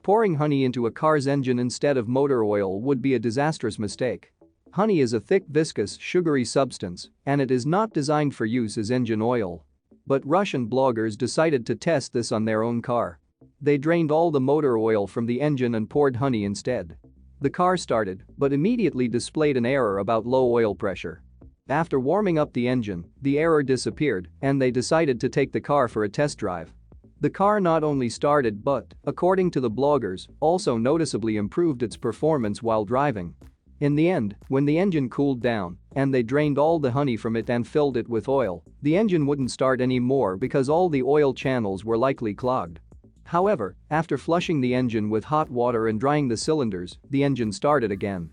Pouring honey into a car's engine instead of motor oil would be a disastrous mistake. Honey is a thick, viscous, sugary substance, and it is not designed for use as engine oil. But Russian bloggers decided to test this on their own car. They drained all the motor oil from the engine and poured honey instead. The car started, but immediately displayed an error about low oil pressure. After warming up the engine, the error disappeared, and they decided to take the car for a test drive. The car not only started but, according to the bloggers, also noticeably improved its performance while driving. In the end, when the engine cooled down and they drained all the honey from it and filled it with oil, the engine wouldn't start anymore because all the oil channels were likely clogged. However, after flushing the engine with hot water and drying the cylinders, the engine started again.